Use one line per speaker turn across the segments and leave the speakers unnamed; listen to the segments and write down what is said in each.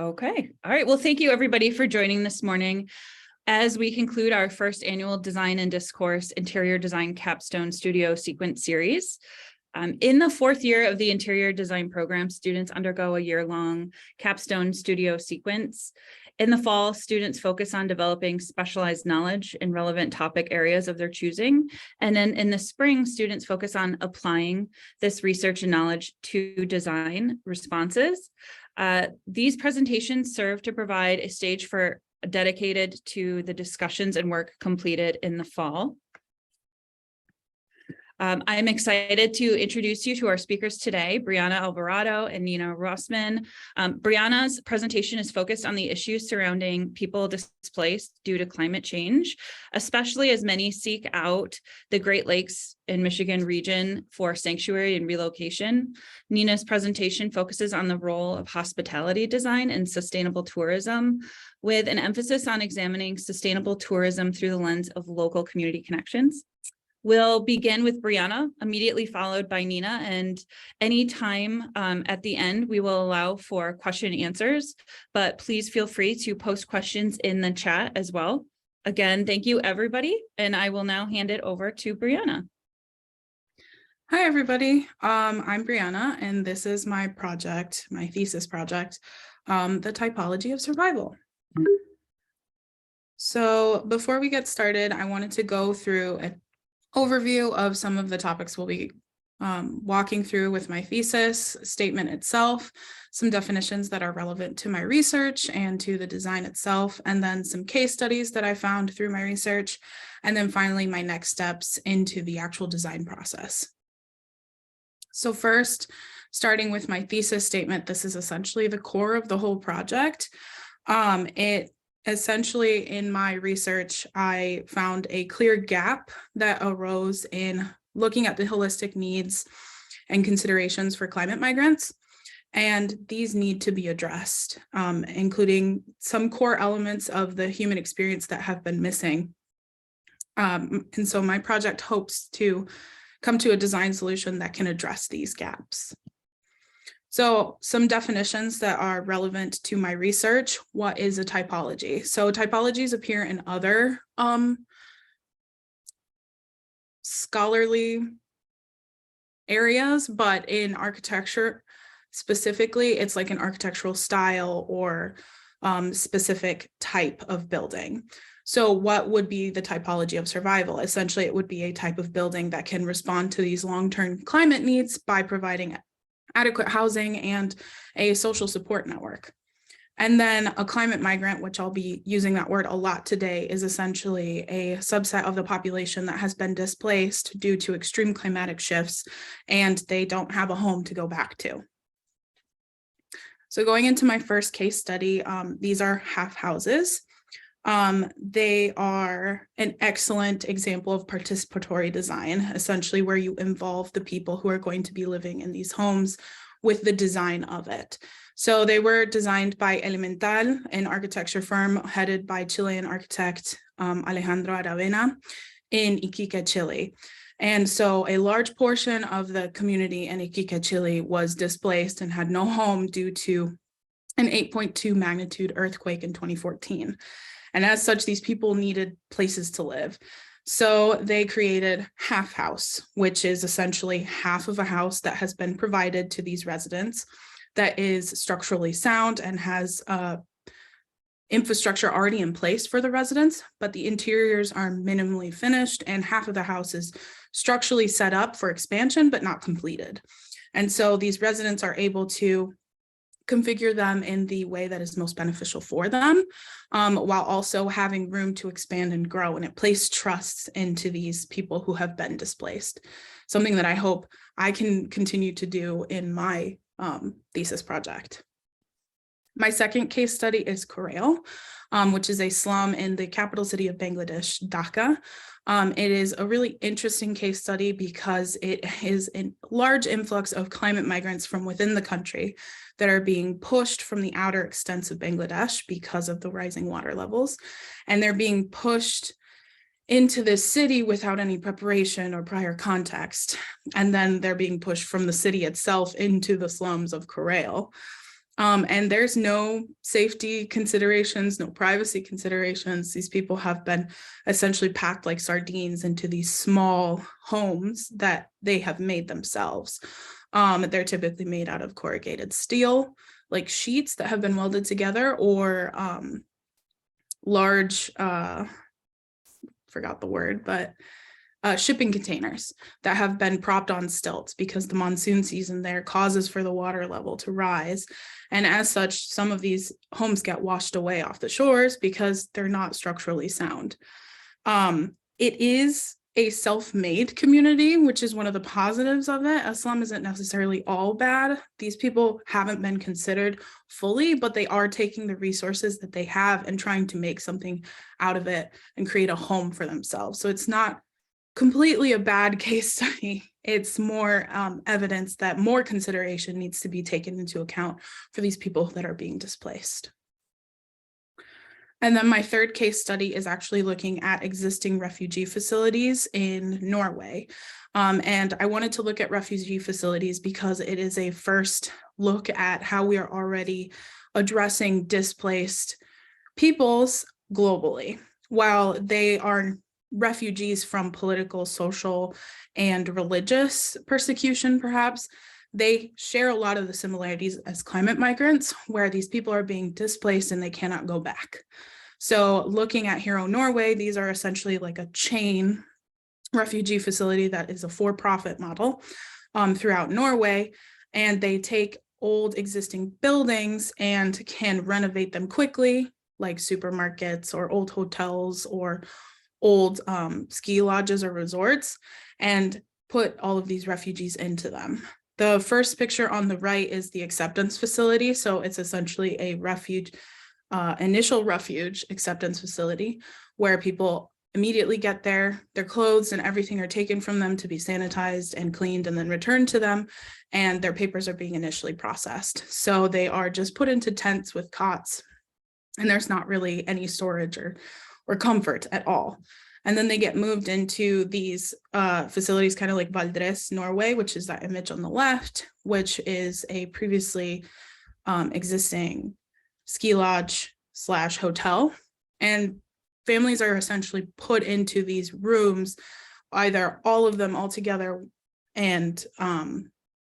Okay. All right. Well, thank you everybody for joining this morning as we conclude our first annual Design and Discourse Interior Design Capstone Studio Sequence Series. In the fourth year of the interior design program, students undergo a year-long capstone studio sequence. In the fall, students focus on developing specialized knowledge in relevant topic areas of their choosing. And then in the spring, students focus on applying this research and knowledge to design responses. These presentations serve to provide a stage for dedicated to the discussions and work completed in the fall. I'm excited to introduce you to our speakers today, Briana Alvarado and Nina Rossman. Briana's presentation is focused on the issues surrounding people displaced due to climate change, especially as many seek out the Great Lakes in Michigan region for sanctuary and relocation. Nina's presentation focuses on the role of hospitality design and sustainable tourism, with an emphasis on examining sustainable tourism through the lens of local community connections. We'll begin with Briana, immediately followed by Nina, and any time at the end, we will allow for question and answers, but please feel free to post questions in the chat as well. Again, thank you everybody, and I will now hand it over to Briana.
Hi, everybody. I'm Briana, and this is my project, my thesis project, the typology of survival. So before we get started, I wanted to go through an overview of some of the topics we'll be walking through with my thesis statement itself, some definitions that are relevant to my research and to the design itself, and then some case studies that I found through my research, and then finally my next steps into the actual design process. So first, starting with my thesis statement, this is essentially the core of the whole project. Essentially, in my research, I found a clear gap that arose in looking at the holistic needs and considerations for climate migrants, and these need to be addressed, including some core elements of the human experience that have been missing. And so my project hopes to come to a design solution that can address these gaps. So some definitions that are relevant to my research. What is a typology? So typologies appear in other scholarly areas, but in architecture specifically, it's like an architectural style or specific type of building. So what would be the typology of survival? Essentially, it would be a type of building that can respond to these long-term climate needs by providing adequate housing and a social support network. And then a climate migrant, which I'll be using that word a lot today, is essentially a subset of the population that has been displaced due to extreme climatic shifts, and they don't have a home to go back to. So going into my first case study, these are half houses. They are an excellent example of participatory design, essentially where you involve the people who are going to be living in these homes with the design of it. So they were designed by Elemental, an architecture firm headed by Chilean architect Alejandro Aravena in Iquique, Chile. And so a large portion of the community in Iquique, Chile was displaced and had no home due to an 8.2 magnitude earthquake in 2014. And as such, these people needed places to live. So they created half house, which is essentially half of a house that has been provided to these residents that is structurally sound and has infrastructure already in place for the residents, but the interiors are minimally finished and half of the house is structurally set up for expansion, but not completed. And so these residents are able to configure them in the way that is most beneficial for them, while also having room to expand and grow. And it placed trust into these people who have been displaced, something that I hope I can continue to do in my thesis project. My second case study is Korail, which is a slum in the capital city of Bangladesh, Dhaka. It is a really interesting case study because it is a large influx of climate migrants from within the country that are being pushed from the outer extents of Bangladesh because of the rising water levels. And they're being pushed into this city without any preparation or prior context. And then they're being pushed from the city itself into the slums of Korail. And there's no safety considerations, no privacy considerations. These people have been essentially packed like sardines into these small homes that they have made themselves. They're typically made out of corrugated steel, like sheets that have been welded together, or large, forgot the word, but shipping containers that have been propped on stilts because the monsoon season there causes for the water level to rise. And as such, some of these homes get washed away off the shores because they're not structurally sound. It is a self-made community, which is one of the positives of it. A slum isn't necessarily all bad. These people haven't been considered fully, but they are taking the resources that they have and trying to make something out of it and create a home for themselves. So it's not completely a bad case study. It's more evidence that more consideration needs to be taken into account for these people that are being displaced. And then my third case study is actually looking at existing refugee facilities in Norway. And I wanted to look at refugee facilities because it is a first look at how we are already addressing displaced peoples globally. While they are refugees from political, social, and religious persecution, perhaps, they share a lot of the similarities as climate migrants, where these people are being displaced and they cannot go back. So looking at Hero Norway, these are essentially like a chain refugee facility that is a for-profit model throughout Norway, and they take old existing buildings and can renovate them quickly, like supermarkets or old hotels or old ski lodges or resorts, and put all of these refugees into them. The first picture on the right is the acceptance facility. So it's essentially a refuge, initial refuge acceptance facility where people immediately get there, their clothes and everything are taken from them to be sanitized and cleaned and then returned to them, and their papers are being initially processed. So they are just put into tents with cots, and there's not really any storage or comfort at all. And then they get moved into these facilities, kind of like Valdres, Norway, which is that image on the left, which is a previously existing ski lodge / hotel. And families are essentially put into these rooms, either all of them all together and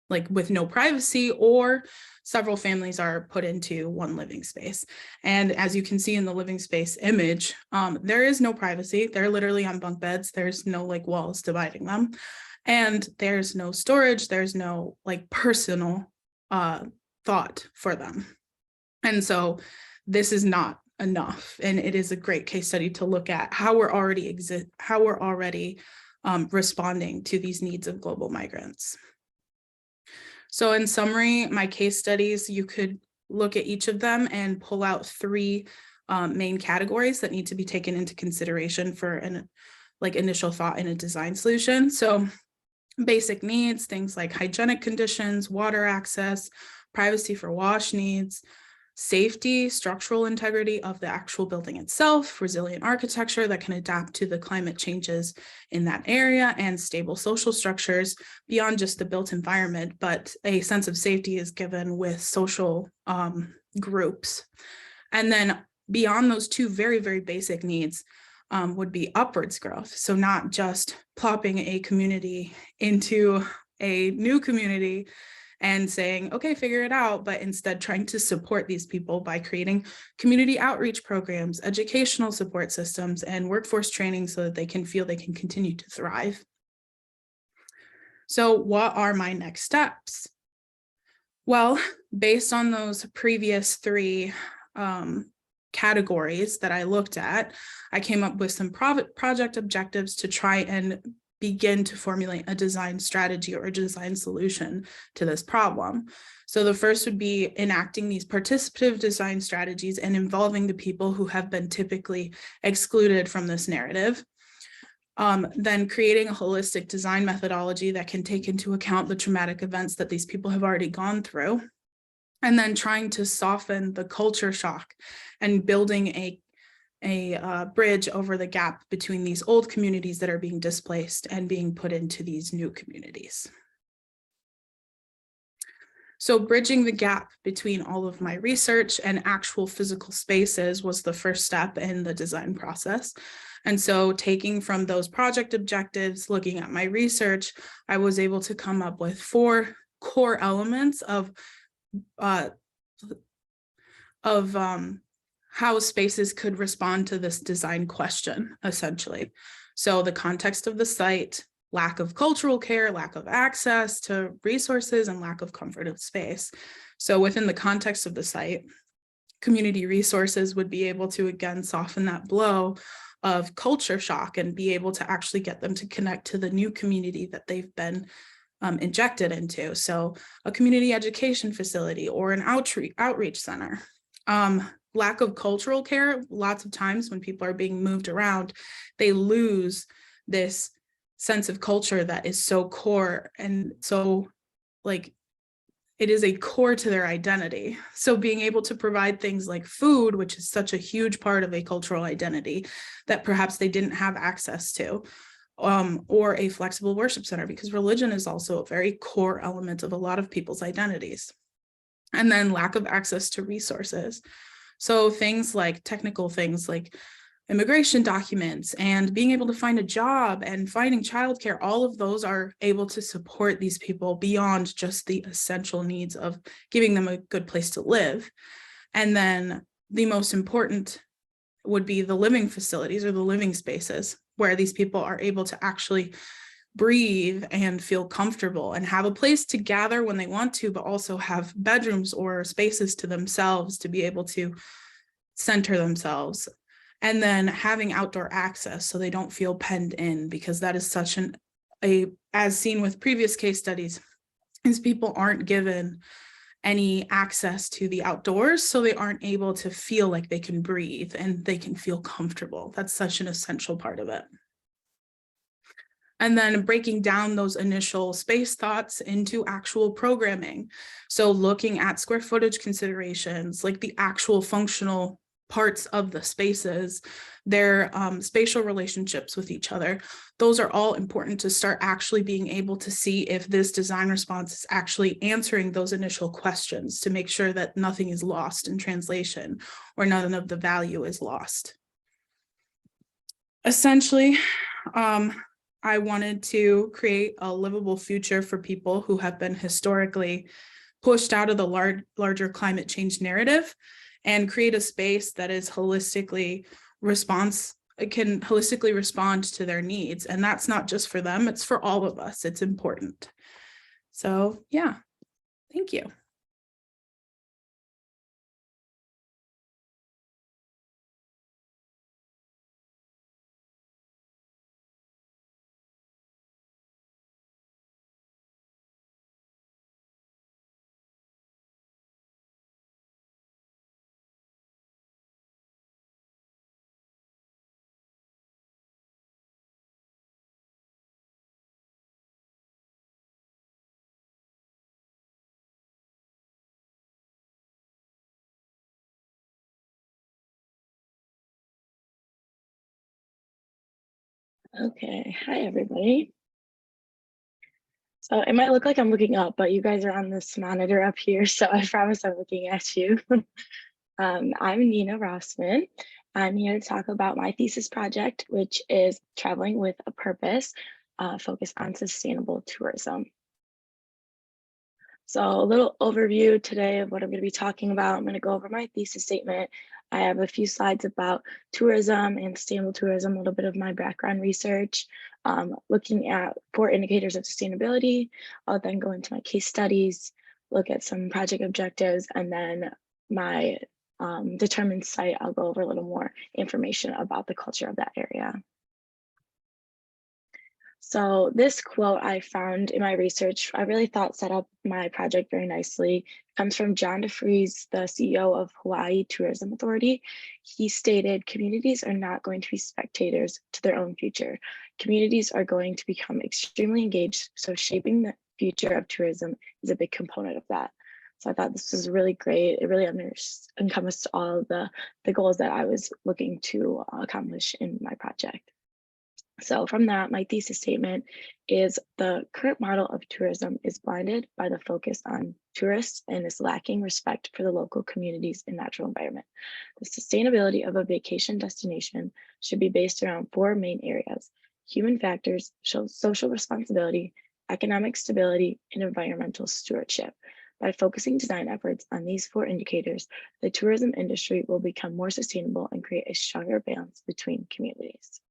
like with no privacy, or several families are put into one living space. And as you can see in the living space image, there is no privacy. They're literally on bunk beds. There's no like walls dividing them. And there's no storage. There's no like personal thought for them. And so this is not enough. And it is a great case study to look at how we're already responding to these needs of global migrants. So in summary, my case studies, you could look at each of them and pull out three main categories that need to be taken into consideration for an initial thought in a design solution. So basic needs, things like hygienic conditions, water access, privacy for wash needs, safety, structural integrity of the actual building itself, resilient architecture that can adapt to the climate changes in that area, and stable social structures beyond just the built environment, but a sense of safety is given with social groups. And then beyond those two very, very basic needs would be upwards growth. So not just plopping a community into a new community and saying, okay, figure it out, but instead trying to support these people by creating community outreach programs, educational support systems, and workforce training so that they can feel they can continue to thrive. So what are my next steps? Well, based on those previous three categories that I looked at, I came up with some project objectives to try and begin to formulate a design strategy or a design solution to this problem. So the first would be enacting these participative design strategies and involving the people who have been typically excluded from this narrative. Then creating a holistic design methodology that can take into account the traumatic events that these people have already gone through. And then trying to soften the culture shock and building a bridge over the gap between these old communities that are being displaced and being put into these new communities. So bridging the gap between all of my research and actual physical spaces was the first step in the design process. And so taking from those project objectives, looking at my research, I was able to come up with 4 core elements of how spaces could respond to this design question, essentially. So the context of the site, lack of cultural care, lack of access to resources, and lack of comfort of space. So within the context of the site, community resources would be able to, again, soften that blow of culture shock and be able to actually get them to connect to the new community that they've been injected into. So a community education facility or an outreach center. Lack of cultural care, lots of times when people are being moved around, they lose this sense of culture that is so core and so like it is a core to their identity. So being able to provide things like food, which is such a huge part of a cultural identity that perhaps they didn't have access to, or a flexible worship center, because religion is also a very core element of a lot of people's identities. And then lack of access to resources. So things like technical things like immigration documents and being able to find a job and finding childcare, all of those are able to support these people beyond just the essential needs of giving them a good place to live. And then the most important would be the living facilities or the living spaces where these people are able to actually breathe and feel comfortable and have a place to gather when they want to, but also have bedrooms or spaces to themselves to be able to center themselves. And then having outdoor access so they don't feel penned in, because that is such as seen with previous case studies, is people aren't given any access to the outdoors, so they aren't able to feel like they can breathe and they can feel comfortable. That's such an essential part of it. And then breaking down those initial space thoughts into actual programming. So looking at square footage considerations, like the actual functional parts of the spaces, their spatial relationships with each other. Those are all important to start actually being able to see if this design response is actually answering those initial questions to make sure that nothing is lost in translation or none of the value is lost. Essentially, I wanted to create a livable future for people who have been historically pushed out of the larger climate change narrative, and create a space that is can holistically respond to their needs. And that's not just for them, it's for all of us. It's important. So yeah, thank you.
Okay, hi everybody. So it might look like I'm looking up, but you guys are on this monitor up here, so I promise I'm looking at you. I'm Nina Rossman. I'm here to talk about my thesis project, which is Traveling with a Purpose, focused on sustainable tourism. So a little overview today of what I'm going to be talking about. I'm going to go over my thesis statement. I have a few slides about tourism and sustainable tourism, a little bit of my background research, looking at 4 indicators of sustainability. I'll then go into my case studies, look at some project objectives, and then my determined site, I'll go over a little more information about the culture of that area. So this quote I found in my research, I really thought set up my project very nicely. It comes from John DeFries, the CEO of Hawaii Tourism Authority. He stated, communities are not going to be spectators to their own future. Communities are going to become extremely engaged, so shaping the future of tourism is a big component of that. So I thought this was really great. It really encompassed all of the goals that I was looking to accomplish in my project. So from that, my thesis statement is the current model of tourism is blinded by the focus on tourists and is lacking respect for the local communities and natural environment. The sustainability of a vacation destination should be based around 4 main areas: human factors, social responsibility, economic stability, and environmental stewardship. By focusing design efforts on these 4 indicators, the tourism industry will become more sustainable and create a stronger balance between communities.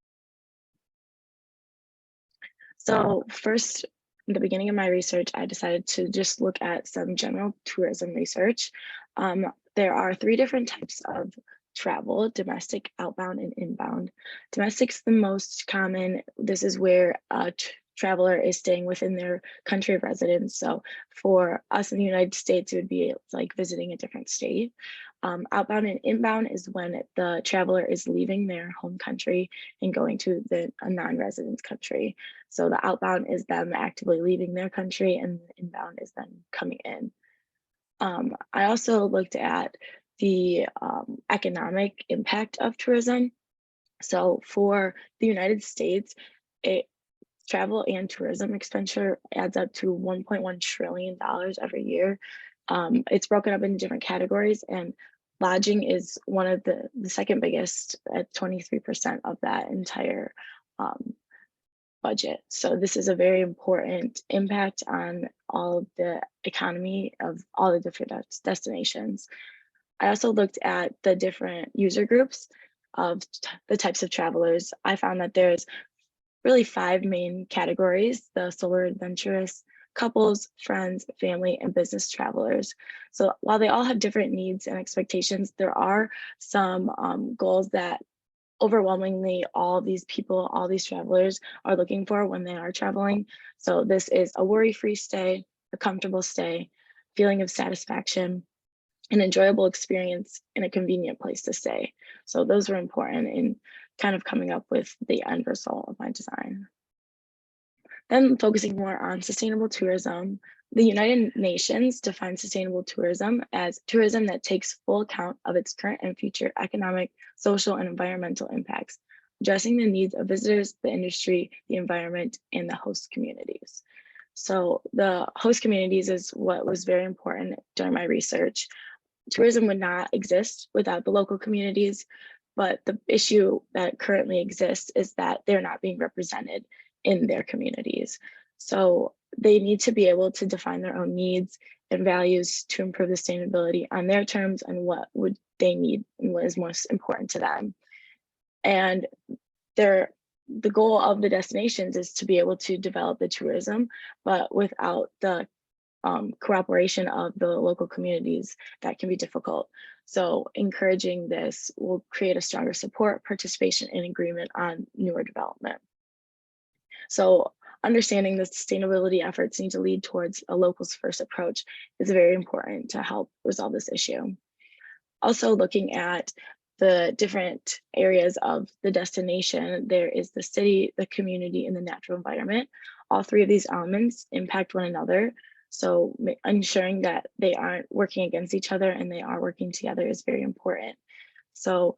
So first, in the beginning of my research, I decided to just look at some general tourism research. There are 3 different types of travel: domestic, outbound, and inbound. Domestic's the most common. This is where a traveler is staying within their country of residence. So for us in the United States, it would be like visiting a different state. Outbound and inbound is when the traveler is leaving their home country and going to a non-resident country. So the outbound is them actively leaving their country, and the inbound is them coming in. I also looked at the economic impact of tourism. So for the United States, travel and tourism expenditure adds up to $1.1 trillion every year. It's broken up into different categories, and lodging is one of the second biggest at 23% of that entire budget. So this is a very important impact on all of the economy of all the different destinations. I also looked at the different user groups of the types of travelers. I found that there's really 5 main categories: the solo adventurous, couples, friends, family, and business travelers. So while they all have different needs and expectations, there are some goals that overwhelmingly all these people, all these travelers are looking for when they are traveling. So this is a worry-free stay, a comfortable stay, feeling of satisfaction, an enjoyable experience, and a convenient place to stay. So those were important in kind of coming up with the end result of my design. Then focusing more on sustainable tourism, the United Nations defines sustainable tourism as tourism that takes full account of its current and future economic, social, and environmental impacts, addressing the needs of visitors, the industry, the environment, and the host communities. So the host communities is what was very important during my research. Tourism would not exist without the local communities, but the issue that currently exists is that they're not being represented in their communities. So they need to be able to define their own needs and values to improve the sustainability on their terms and what would they need and what is most important to them. And the goal of the destinations is to be able to develop the tourism, but without the cooperation of the local communities, that can be difficult. So encouraging this will create a stronger support, participation, and agreement on newer development. So understanding the sustainability efforts need to lead towards a locals first approach is very important to help resolve this issue. Also looking at the different areas of the destination, there is the city, the community, and the natural environment. All 3 of these elements impact one another. So ensuring that they aren't working against each other and they are working together is very important. So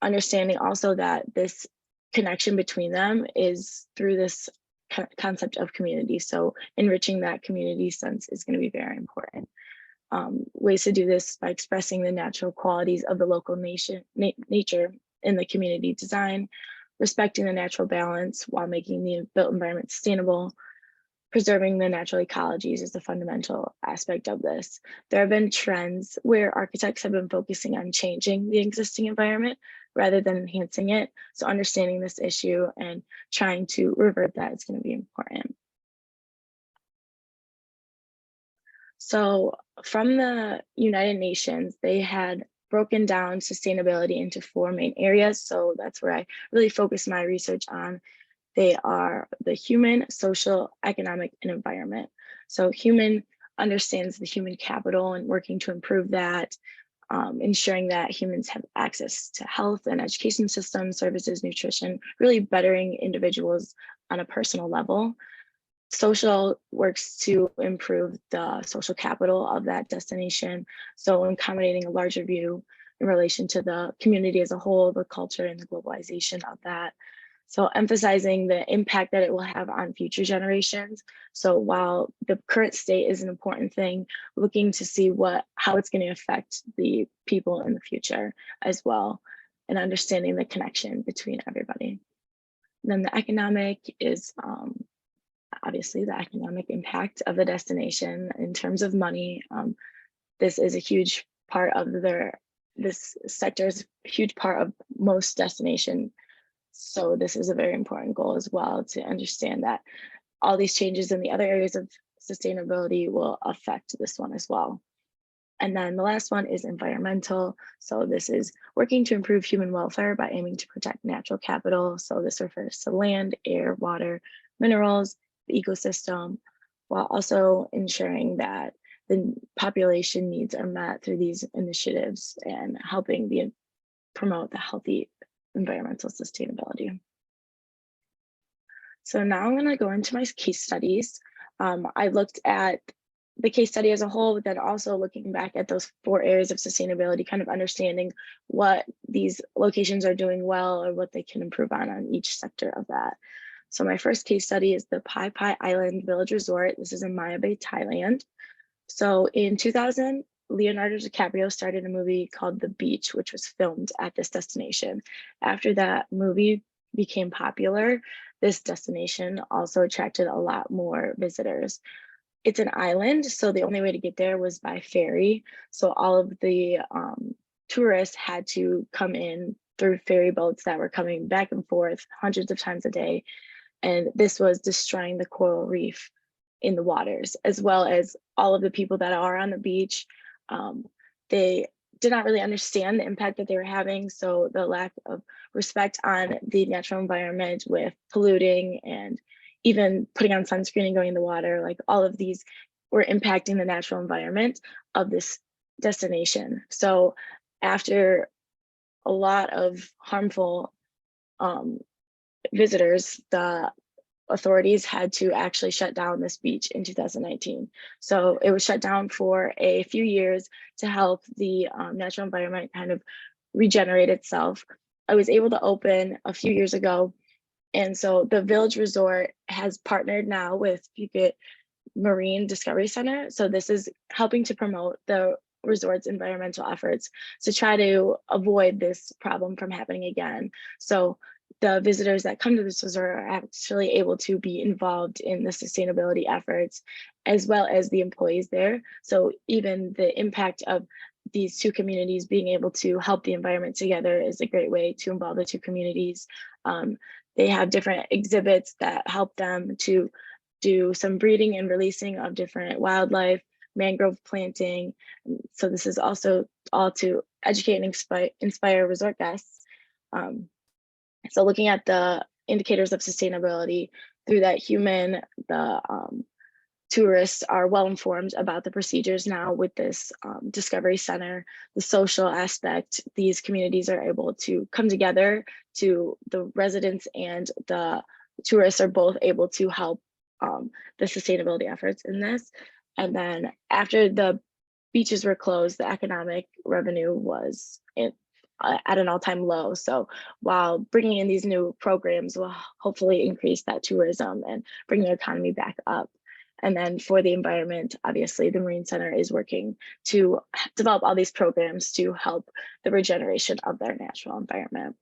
understanding also that this connection between them is through this concept of community. So enriching that community sense is going to be very important. Ways to do this by expressing the natural qualities of the local nature in the community design, respecting the natural balance while making the built environment sustainable. Preserving the natural ecologies is the fundamental aspect of this. There have been trends where architects have been focusing on changing the existing environment rather than enhancing it. So understanding this issue and trying to revert that is going to be important. So from the United Nations, they had broken down sustainability into 4 main areas. So that's where I really focused my research on. They are the human, social, economic, and environment. So human understands the human capital and working to improve that, ensuring that humans have access to health and education systems, services, nutrition, really bettering individuals on a personal level. Social works to improve the social capital of that destination. So accommodating a larger view in relation to the community as a whole, the culture and the globalization of that. So emphasizing the impact that it will have on future generations. So while the current state is an important thing, looking to see how it's going to affect the people in the future as well, and understanding the connection between everybody. And then the economic is obviously the economic impact of the destination in terms of money. This is a huge part of this sector is a huge part of most destination. So this is a very important goal as well, to understand that all these changes in the other areas of sustainability will affect this one as well. And then the last one is environmental. So this is working to improve human welfare by aiming to protect natural capital. So this refers to land, air, water, minerals, the ecosystem, while also ensuring that the population needs are met through these initiatives and helping promote the healthy environmental sustainability. So now I'm going to go into my case studies. I looked at the case study as a whole, but then also looking back at those 4 areas of sustainability, kind of understanding what these locations are doing well or what they can improve on each sector of that. So my first case study is the Pai Pai Island Village Resort. This is in Maya Bay, Thailand. So in 2000, Leonardo DiCaprio started a movie called The Beach, which was filmed at this destination. After that movie became popular, this destination also attracted a lot more visitors. It's an island, so the only way to get there was by ferry. So all of the tourists had to come in through ferry boats that were coming back and forth hundreds of times a day. And this was destroying the coral reef in the waters, as well as all of the people that are on the beach. They did not really understand the impact that they were having. So the lack of respect on the natural environment with polluting and even putting on sunscreen and going in the water, like all of these were impacting the natural environment of this destination. So after a lot of harmful visitors, the authorities had to actually shut down this beach in 2019. So it was shut down for a few years to help the natural environment kind of regenerate itself. I was able to open a few years ago. And so the Village Resort has partnered now with Phuket Marine Discovery Center. So this is helping to promote the resort's environmental efforts to try to avoid this problem from happening again. So the visitors that come to this resort are actually able to be involved in the sustainability efforts, as well as the employees there. So even the impact of these 2 communities being able to help the environment together is a great way to involve the 2 communities. They have different exhibits that help them to do some breeding and releasing of different wildlife, mangrove planting. So this is also all to educate and inspire resort guests. So looking at the indicators of sustainability through that human, the tourists are well informed about the procedures now with this Discovery Center, the social aspect. These communities are able to come together, to the residents and the tourists are both able to help the sustainability efforts in this. And then after the beaches were closed, the economic revenue was at an all-time low. So while bringing in these new programs will hopefully increase that tourism and bring the economy back up. And then for the environment, obviously the Marine Center is working to develop all these programs to help the regeneration of their natural environment.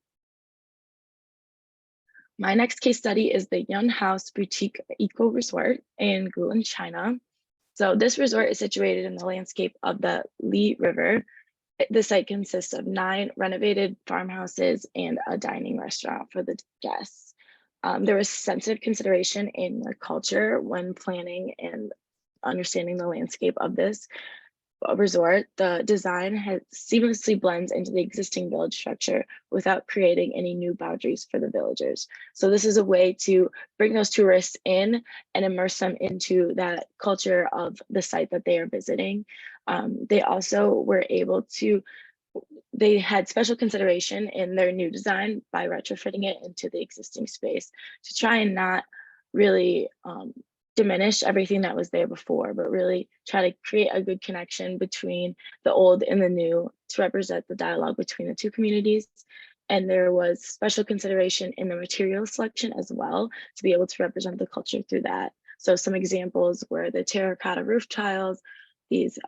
My next case study is the Yun House Boutique Eco Resort in Guilin, China. So this resort is situated in the landscape of the Li River. The site consists of 9 renovated farmhouses and a dining restaurant for the guests. There was sensitive consideration in the culture when planning and understanding the landscape of this resort. The design seamlessly blends into the existing village structure without creating any new boundaries for the villagers. So this is a way to bring those tourists in and immerse them into that culture of the site that they are visiting. They also were able to, they had special consideration in their new design by retrofitting it into the existing space to try and not really diminish everything that was there before, but really try to create a good connection between the old and the new to represent the dialogue between the 2 communities. And there was special consideration in the material selection as well to be able to represent the culture through that. So some examples were the terracotta roof tiles, these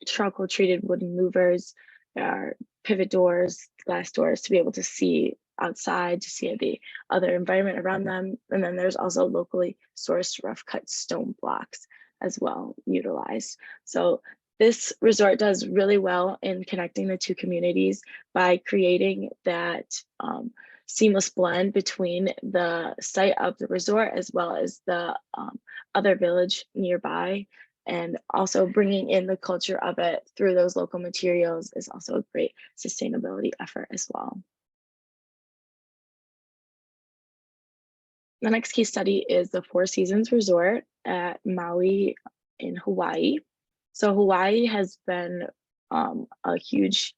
charcoal treated wooden louvers, there are pivot doors, glass doors to be able to see outside, to see the other environment around them. And then there's also locally sourced rough cut stone blocks as well utilized. So this resort does really well in connecting the two communities by creating that seamless blend between the site of the resort as well as the other village nearby, and also bringing in the culture of it through those local materials is also a great sustainability effort as well. The next case study is the Four Seasons Resort at Maui in Hawaii. So Hawaii has been a huge,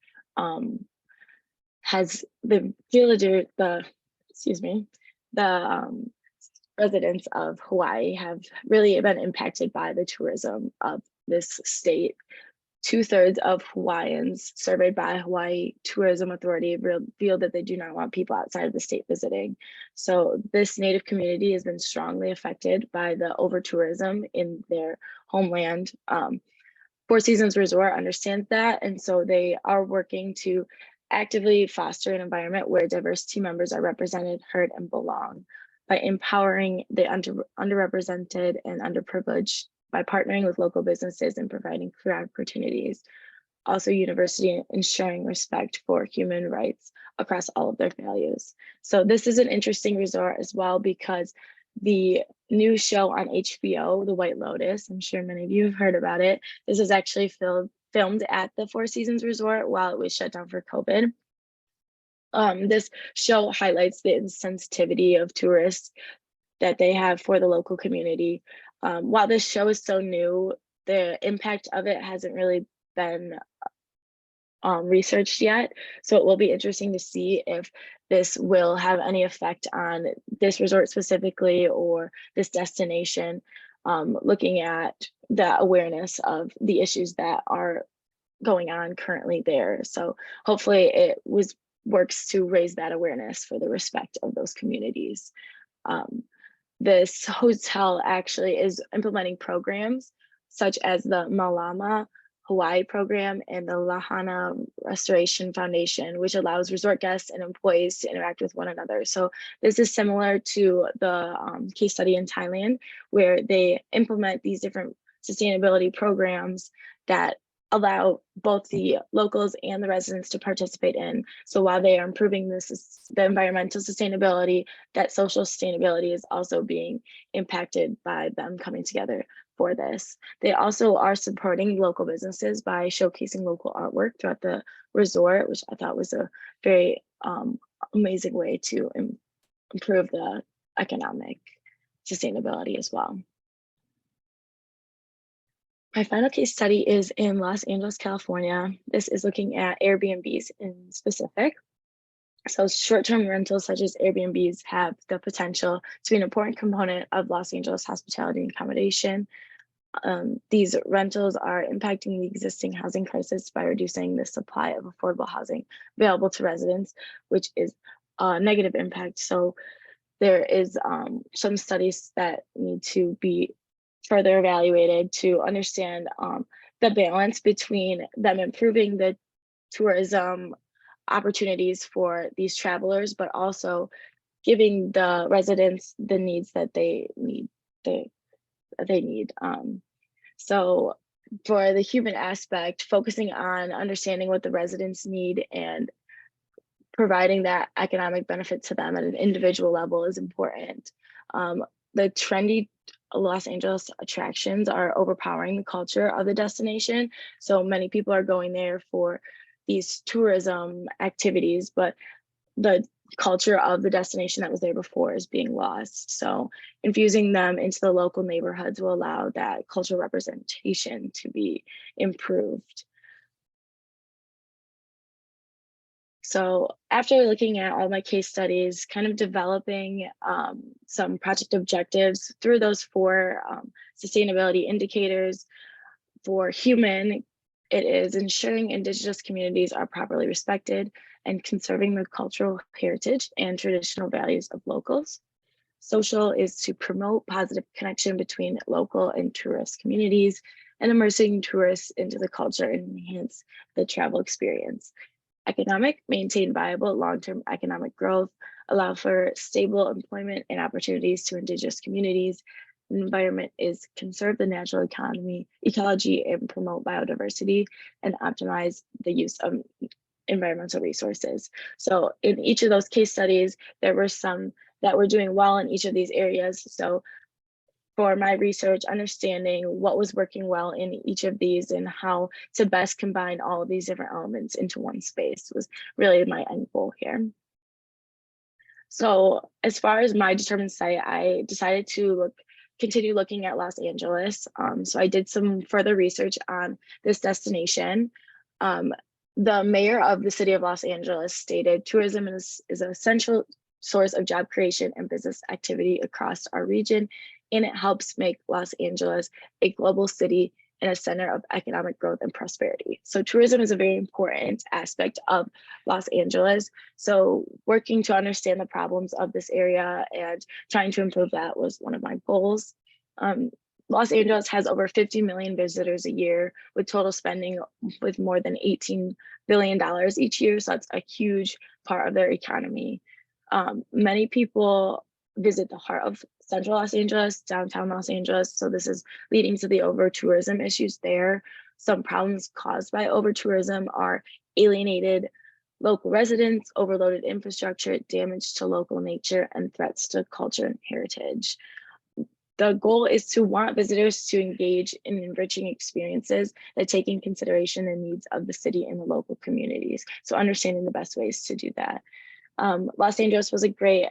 has the villager, the residents of Hawaii have really been impacted by the tourism of this state. 2/3 of Hawaiians surveyed by Hawaii Tourism Authority feel that they do not want people outside of the state visiting. So this native community has been strongly affected by the over-tourism in their homeland. Four Seasons Resort understands that, and so they are working to actively foster an environment where diverse team members are represented, heard, and belong by empowering the underrepresented and underprivileged, by partnering with local businesses and providing career opportunities. Also, university ensuring respect for human rights across all of their values. So this is an interesting resort as well, because the new show on HBO, The White Lotus, I'm sure many of you have heard about it. This is actually filmed at the Four Seasons Resort while it was shut down for COVID. This show highlights the insensitivity of tourists that they have for the local community. While this show is so new, the impact of it hasn't really been researched yet. So it will be interesting to see if this will have any effect on this resort specifically or this destination, looking at the awareness of the issues that are going on currently there. So hopefully it works to raise that awareness for the respect of those communities. This hotel actually is implementing programs such as the Malama Hawaii program and the Lahana Restoration Foundation, which allows resort guests and employees to interact with one another. So this is similar to the case study in Thailand, where they implement these different sustainability programs that allow both the locals and the residents to participate in. So while they are improving the environmental sustainability, that social sustainability is also being impacted by them coming together for this. They also are supporting local businesses by showcasing local artwork throughout the resort, which I thought was a very amazing way to improve the economic sustainability as well. My final case study is in Los Angeles, California. This is looking at Airbnbs in specific. So short-term rentals such as Airbnbs have the potential to be an important component of Los Angeles hospitality and accommodation. These rentals are impacting the existing housing crisis by reducing the supply of affordable housing available to residents, which is a negative impact. So there is some studies that need to be further evaluated to understand the balance between them improving the tourism opportunities for these travelers, but also giving the residents the needs that they need. So for the human aspect, focusing on understanding what the residents need and providing that economic benefit to them at an individual level is important. The trendy Los Angeles attractions are overpowering the culture of the destination. So many people are going there for these tourism activities, but the culture of the destination that was there before is being lost. So infusing them into the local neighborhoods will allow that cultural representation to be improved. So after looking at all my case studies, kind of developing some project objectives through those four sustainability indicators for human, It is ensuring Indigenous communities are properly respected and conserving the cultural heritage and traditional values of locals. Social is to promote positive connection between local and tourist communities and immersing tourists into the culture and enhance the travel experience. Economic, maintain viable long-term economic growth, allow for stable employment and opportunities to Indigenous communities. The environment is conserve the natural ecology and promote biodiversity and optimize the use of environmental resources. So in each of those case studies, there were some that were doing well in each of these areas. So for my research, understanding what was working well in each of these and how to best combine all of these different elements into one space was really my end goal here. So as far as my determined site, I decided to continue looking at Los Angeles. So I did some further research on this destination. The mayor of the city of Los Angeles stated, tourism is an essential source of job creation and business activity across our region, and it helps make Los Angeles a global city and a center of economic growth and prosperity. So tourism is a very important aspect of Los Angeles. So working to understand the problems of this area and trying to improve that was one of my goals. Los Angeles has over 50 million visitors a year with total spending with more than $18 billion each year. So that's a huge part of their economy. Many people visit the heart of central Los Angeles, downtown Los Angeles. So this is leading to the over-tourism issues there. Some problems caused by over-tourism are alienated local residents, overloaded infrastructure, damage to local nature, and threats to culture and heritage. The goal is to want visitors to engage in enriching experiences that take in consideration the needs of the city and the local communities. So understanding the best ways to do that. Los Angeles was a great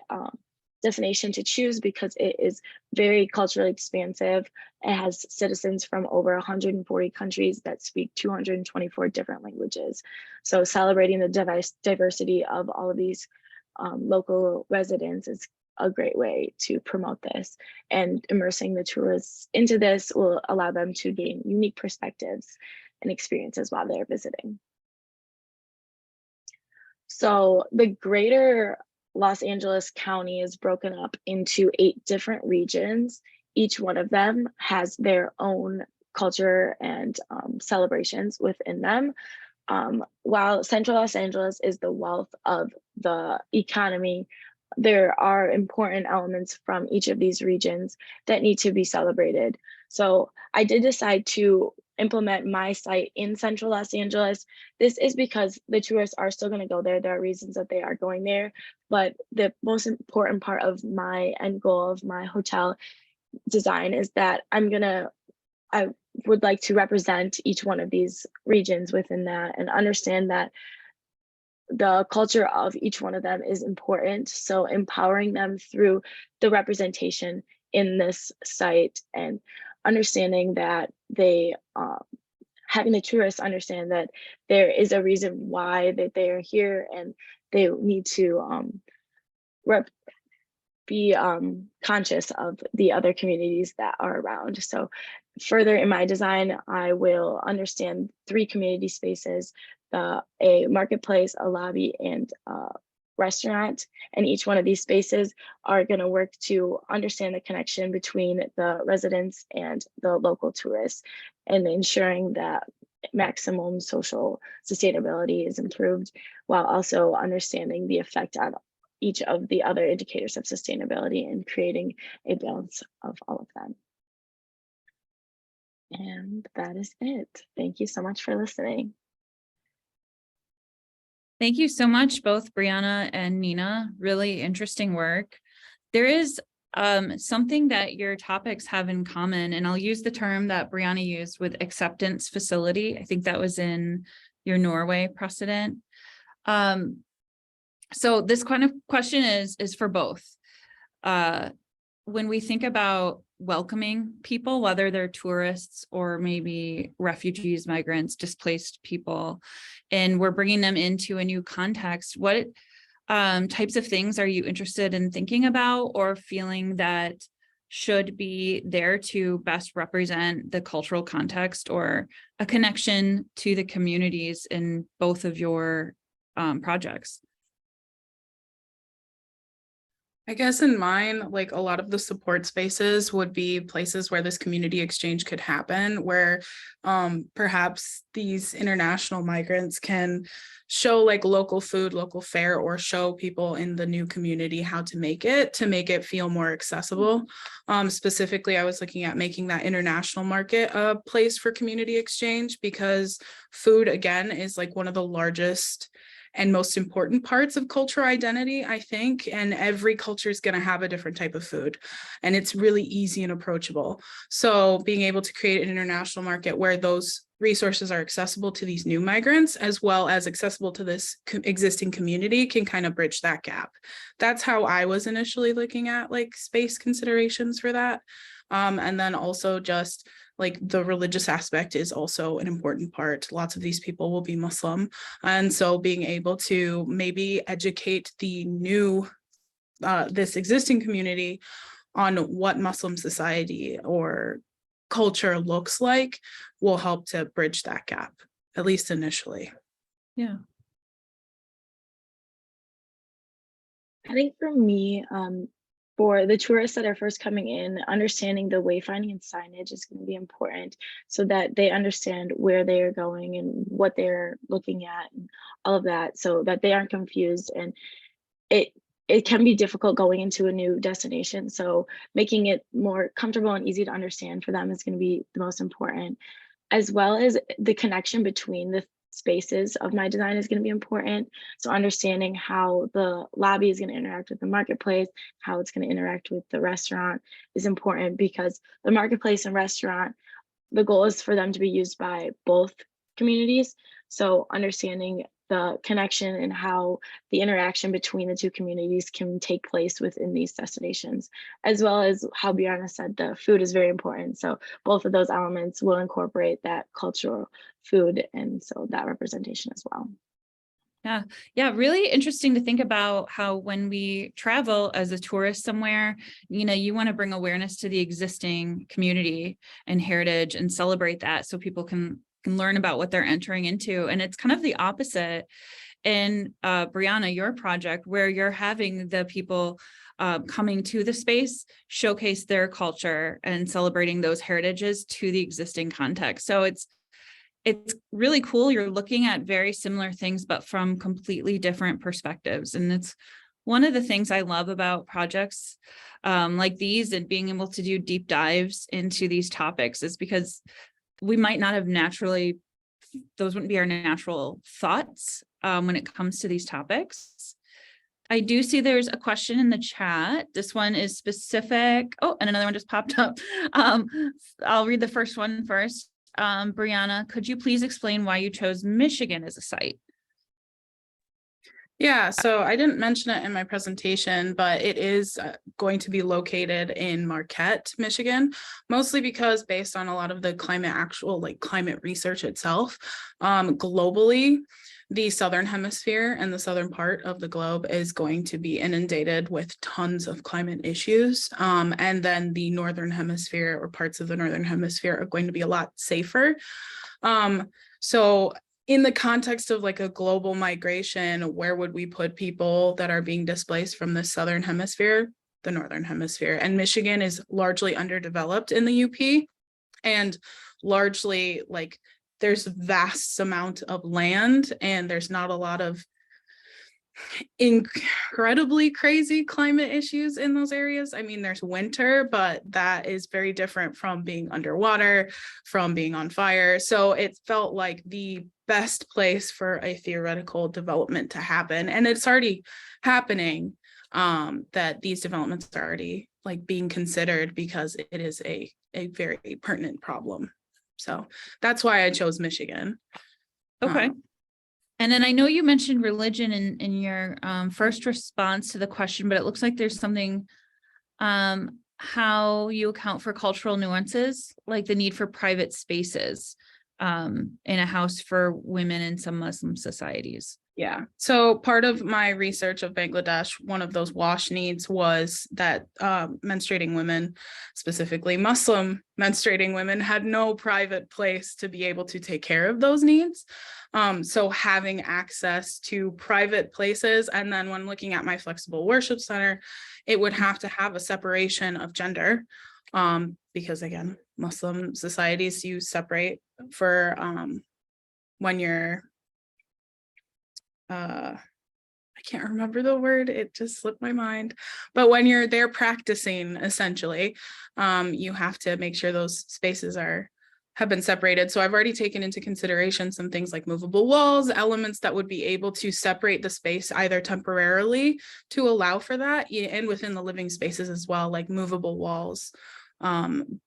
destination to choose because it is very culturally expansive. It has citizens from over 140 countries that speak 224 different languages. So celebrating the diversity of all of these local residents is a great way to promote this, and immersing the tourists into this will allow them to gain unique perspectives and experiences while they're visiting. So the greater Los Angeles County is broken up into 8 different regions. Each one of them has their own culture and celebrations within them. While Central Los Angeles is the wealth of the economy, there are important elements from each of these regions that need to be celebrated. So I did decide to implement my site in Central Los Angeles. This is because the tourists are still going to go there. There are reasons that they are going there, but the most important part of my end goal of my hotel design is that I would like to represent each one of these regions within that and understand that the culture of each one of them is important. So empowering them through the representation in this site and understanding that they, having the tourists understand that there is a reason why that they are here and they need to be conscious of the other communities that are around. So further in my design, I will understand 3 community spaces, a marketplace, a lobby, and a restaurant. And each one of these spaces are going to work to understand the connection between the residents and the local tourists, and ensuring that maximum social sustainability is improved while also understanding the effect on each of the other indicators of sustainability and creating a balance of all of them. And that is it. Thank you so much for listening.
Thank you so much, both Briana and Nina. Really interesting work. There is something that your topics have in common, and I'll use the term that Briana used with acceptance facility. I think that was in your Norway precedent. So this kind of question is for both. When we think about welcoming people, whether they're tourists or maybe refugees, migrants, displaced people, and we're bringing them into a new context, what types of things are you interested in thinking about or feeling that should be there to best represent the cultural context or a connection to the communities in both of your projects?
I guess in mine, like a lot of the support spaces would be places where this community exchange could happen, where perhaps these international migrants can show like local food, local fare, or show people in the new community how to make it feel more accessible. Specifically, I was looking at making that international market a place for community exchange, because food, again, is like one of the largest and most important parts of cultural identity, I think. And every culture is going to have a different type of food, and it's really easy and approachable. So being able to create an international market where those resources are accessible to these new migrants, as well as accessible to this existing community, can kind of bridge that gap. That's how I was initially looking at like space considerations for that. And then also just like the religious aspect is also an important part. Lots of these people will be Muslim. And so being able to maybe educate the new, this existing community on what Muslim society or culture looks like will help to bridge that gap, at least initially.
Yeah.
I think for me, for the tourists that are first coming in, understanding the wayfinding and signage is going to be important so that they understand where they are going and what they're looking at and all of that, so that they aren't confused. And it can be difficult going into a new destination. So making it more comfortable and easy to understand for them is going to be the most important, as well as the connection between the spaces of my design is going to be important. So understanding how the lobby is going to interact with the marketplace, how it's going to interact with the restaurant is important, because the marketplace and restaurant, the goal is for them to be used by both communities. So understanding the connection and how the interaction between the two communities can take place within these destinations, as well as how Briana said, the food is very important. So both of those elements will incorporate that cultural food, and so that representation as well.
Yeah, really interesting to think about how when we travel as a tourist somewhere, you want to bring awareness to the existing community and heritage and celebrate that so people can learn about what they're entering into. And it's kind of the opposite in Briana, your project, where you're having the people coming to the space showcase their culture and celebrating those heritages to the existing context. So it's really cool. You're looking at very similar things, but from completely different perspectives. And it's one of the things I love about projects like these, and being able to do deep dives into these topics, is because we might not have naturally, those wouldn't be our natural thoughts when it comes to these topics. I do see there's a question in the chat. This one is specific. Oh, and another one just popped up. I'll read the first one first. Briana, could you please explain why you chose Michigan as a site?
Yeah, so I didn't mention it in my presentation, but it is going to be located in Marquette, Michigan, mostly because based on a lot of the climate research itself, globally, the southern hemisphere and the southern part of the globe is going to be inundated with tons of climate issues. And then the northern hemisphere, or parts of the northern hemisphere, are going to be a lot safer. So in the context of like a global migration, where would we put people that are being displaced from the southern hemisphere? The northern hemisphere. And Michigan is largely underdeveloped in the UP, and largely like there's vast amount of land, and there's not a lot of incredibly crazy climate issues in those areas. I mean, there's winter, but that is very different from being underwater, from being on fire. So it felt like the best place for a theoretical development to happen. And it's already happening, that these developments are already like being considered, because it is a very pertinent problem. So that's why I chose Michigan.
Okay. And then I know you mentioned religion in your first response to the question, but it looks like there's something, how you account for cultural nuances, like the need for private spaces. in a house for women in some Muslim societies.
Yeah. So part of my research of Bangladesh, one of those wash needs was that menstruating women, specifically Muslim menstruating women, had no private place to be able to take care of those needs. So having access to private places, and then when looking at my flexible worship center, it would have to have a separation of gender, because again, Muslim societies, you separate for when you're I can't remember the word, it just slipped my mind, but when you're there practicing, essentially, you have to make sure those spaces have been separated. So I've already taken into consideration some things like movable walls, elements that would be able to separate the space either temporarily to allow for that, and within the living spaces as well, like movable walls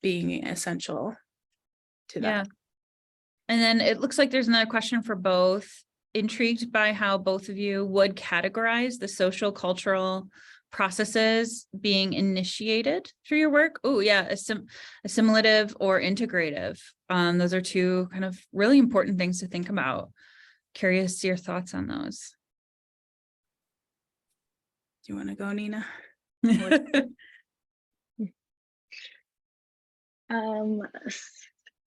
being essential to that.
Yeah. And then it looks like there's another question for both. Intrigued by how both of you would categorize the social cultural processes being initiated through your work. Oh yeah, assimilative or integrative. Those are two kind of really important things to think about. Curious your thoughts on those.
Do you want to go, Nina?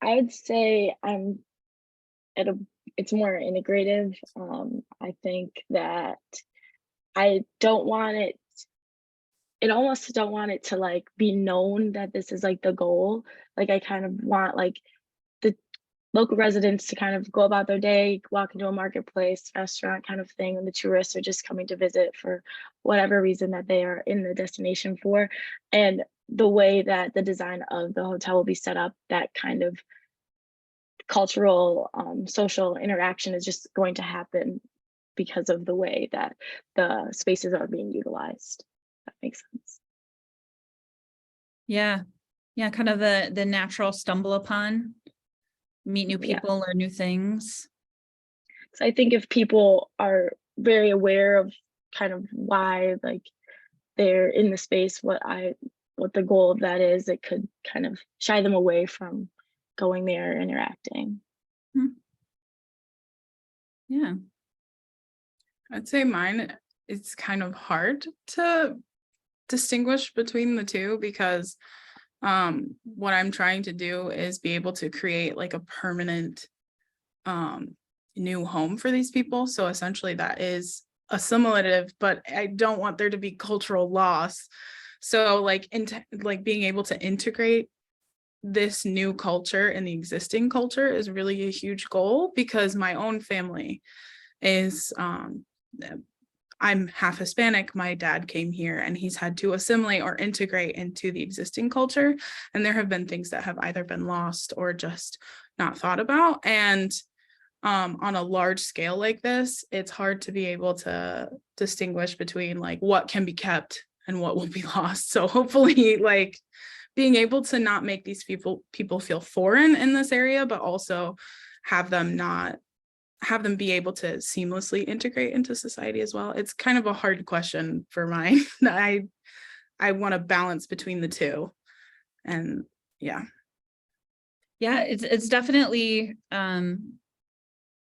I'd say it's more integrative. I think that I don't want it almost don't want it to like be known that this is like the goal. Like I kind of want like the local residents to kind of go about their day, walk into a marketplace, restaurant kind of thing, and the tourists are just coming to visit for whatever reason that they are in the destination for. And the way that the design of the hotel will be set up, that kind of cultural social interaction is just going to happen because of the way that the spaces are being utilized. That makes sense.
Yeah, kind of the natural stumble upon, meet new people, learn new things.
So I think if people are very aware of kind of why like they're in the space, what the goal of that is, it could kind of shy them away from going there, interacting.
Yeah.
I'd say mine, it's kind of hard to distinguish between the two because what I'm trying to do is be able to create like a permanent new home for these people. So essentially that is assimilative, but I don't want there to be cultural loss. So like being able to integrate this new culture in the existing culture is really a huge goal, because my own family is I'm half Hispanic. My dad came here and he's had to assimilate or integrate into the existing culture. And there have been things that have either been lost or just not thought about. And on a large scale like this, it's hard to be able to distinguish between like what can be kept and what will be lost. So hopefully like being able to not make these people feel foreign in this area, but also have them be able to seamlessly integrate into society as well. It's kind of a hard question for mine. I want to balance between the two. And yeah,
it's definitely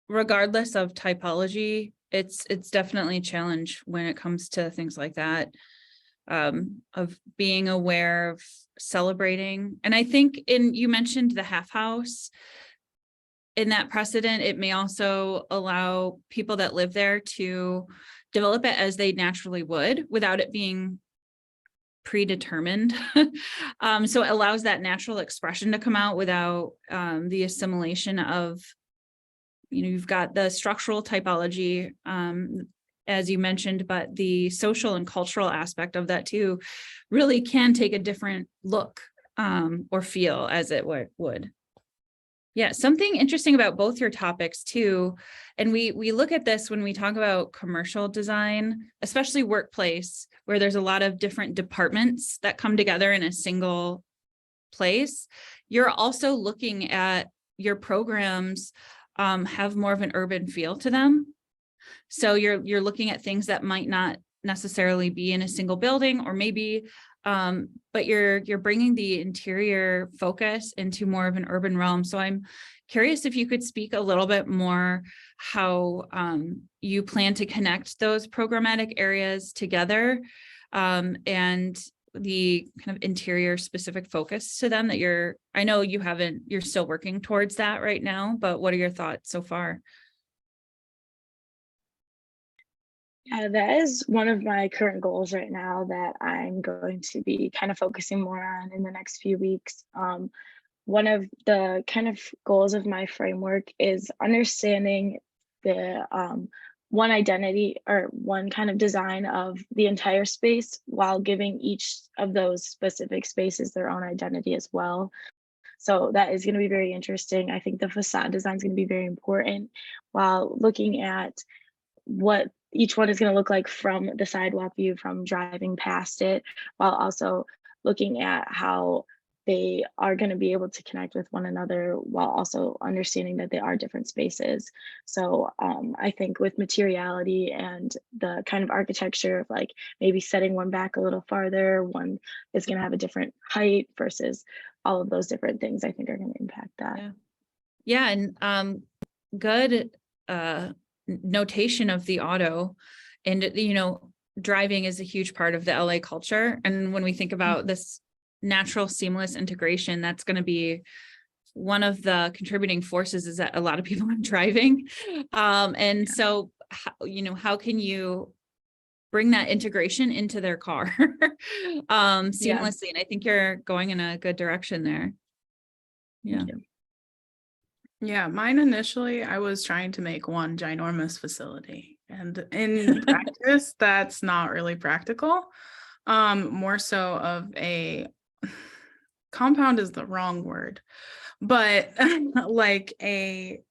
regardless of typology, it's definitely a challenge when it comes to things like that, of being aware of celebrating. And I think you mentioned the half house. In that precedent, it may also allow people that live there to develop it as they naturally would without it being predetermined. So it allows that natural expression to come out without the assimilation of, you've got the structural typology, as you mentioned, but the social and cultural aspect of that too really can take a different look or feel as it would. Yeah, something interesting about both your topics too, and we look at this when we talk about commercial design, especially workplace, where there's a lot of different departments that come together in a single place. You're also looking at your programs have more of an urban feel to them. So you're looking at things that might not necessarily be in a single building, or maybe but you're bringing the interior focus into more of an urban realm. So I'm curious if you could speak a little bit more how you plan to connect those programmatic areas together, and the kind of interior specific focus to them that I know you're still working towards that right now, but what are your thoughts so far?
Yeah, that is one of my current goals right now that I'm going to be kind of focusing more on in the next few weeks. One of the kind of goals of my framework is understanding the one identity or one kind of design of the entire space while giving each of those specific spaces their own identity as well. So that is going to be very interesting. I think the facade design is going to be very important while looking at what each one is going to look like from the sidewalk view, from driving past it, while also looking at how they are going to be able to connect with one another while also understanding that they are different spaces. So I think with materiality and the kind of architecture of like maybe setting one back a little farther, one is going to have a different height versus all of those different things, I think are going to impact that.
Yeah, and good notation of the auto, and driving is a huge part of the LA culture. And when we think about this natural seamless integration, that's going to be one of the contributing forces, is that a lot of people are driving. And so, how can you bring that integration into their car seamlessly? And I think you're going in a good direction there.
Yeah, mine initially, I was trying to make one ginormous facility, and in practice, that's not really practical. More so of a compound is the wrong word, but like a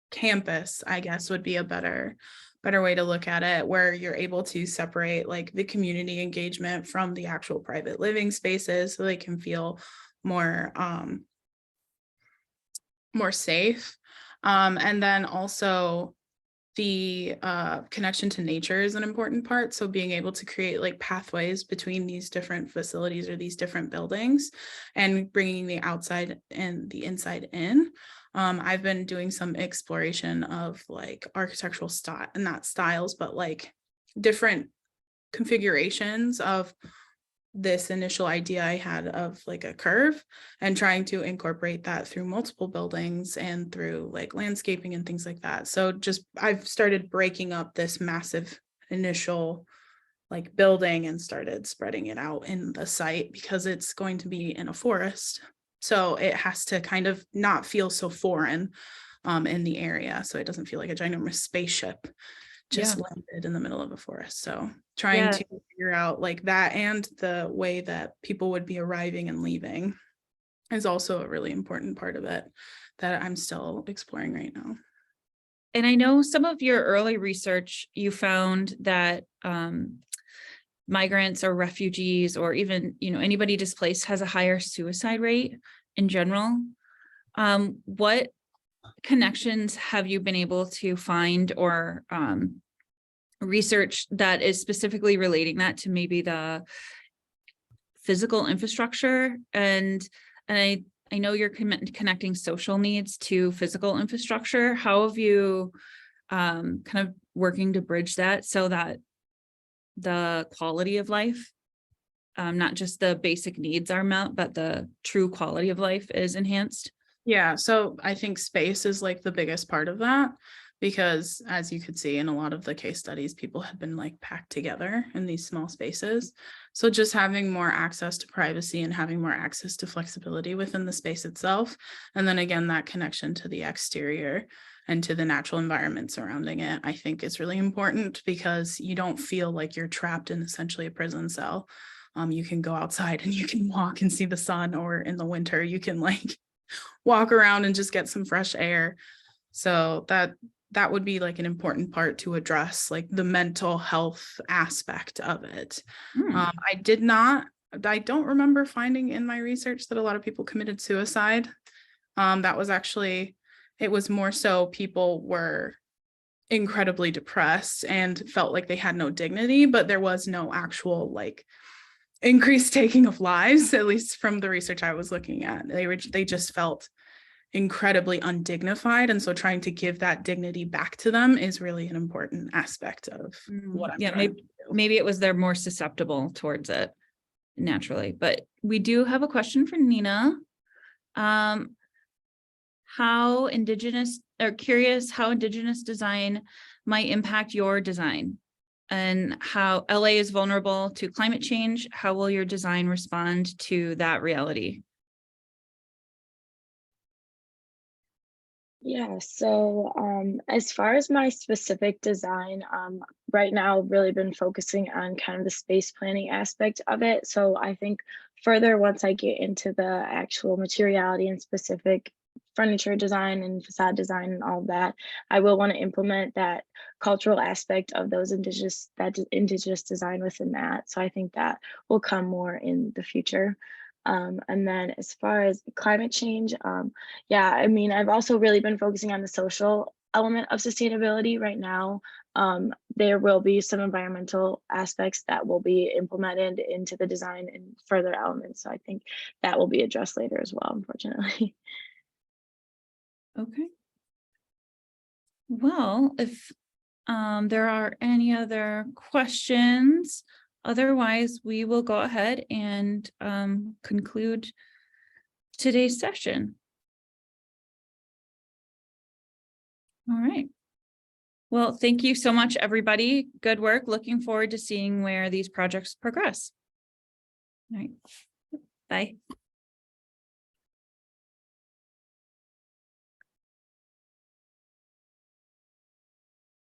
campus, I guess, would be a better way to look at it, where you're able to separate like the community engagement from the actual private living spaces, so they can feel more safe. And then also the connection to nature is an important part. So being able to create like pathways between these different facilities or these different buildings and bringing the outside and the inside in. I've been doing some exploration of like architectural style, and not styles, but like different configurations of this initial idea I had of like a curve, and trying to incorporate that through multiple buildings and through like landscaping and things like that. So I've started breaking up this massive initial like building and started spreading it out in the site, because it's going to be in a forest. So it has to kind of not feel so foreign in the area. So it doesn't feel like a ginormous spaceship just landed in the middle of a forest. So trying to figure out like that, and the way that people would be arriving and leaving is also a really important part of it that I'm still exploring right now.
And I know some of your early research, you found that migrants or refugees, or even anybody displaced, has a higher suicide rate in general. What connections have you been able to find or research that is specifically relating that to maybe the physical infrastructure? And I know you're connecting social needs to physical infrastructure. How have you kind of working to bridge that so that the quality of life, not just the basic needs are met, but the true quality of life is enhanced?
Yeah, so I think space is like the biggest part of that, because as you could see in a lot of the case studies, people have been like packed together in these small spaces. So just having more access to privacy and having more access to flexibility within the space itself. And then again, that connection to the exterior and to the natural environment surrounding it, I think is really important, because you don't feel like you're trapped in essentially a prison cell. You can go outside and you can walk and see the sun, or in the winter, you can like walk around and just get some fresh air. So that would be like an important part to address, like the mental health aspect of it. I don't remember finding in my research that a lot of people committed suicide. That was actually, it was more so people were incredibly depressed and felt like they had no dignity, but there was no actual like increased taking of lives, at least from the research I was looking at. They just felt incredibly undignified. And so trying to give that dignity back to them is really an important aspect of what I'm trying to do.
Maybe it was they're more susceptible towards it naturally, but we do have a question for Nina. How Indigenous design might impact your design, and how LA is vulnerable to climate change. How will your design respond to that reality?
Yeah, so as far as my specific design, right now I've really been focusing on kind of the space planning aspect of it. So I think further, once I get into the actual materiality and specific furniture design and facade design and all of that, I will want to implement that cultural aspect of those indigenous design within that. So I think that will come more in the future. And then as far as climate change, yeah, I mean, I've also really been focusing on the social element of sustainability right now. There will be some environmental aspects that will be implemented into the design and further elements. So I think that will be addressed later as well, unfortunately.
Okay. Well, if there are any other questions, otherwise we will go ahead and conclude today's session. All right. Well, thank you so much, everybody. Good work. Looking forward to seeing where these projects progress. All right. Bye.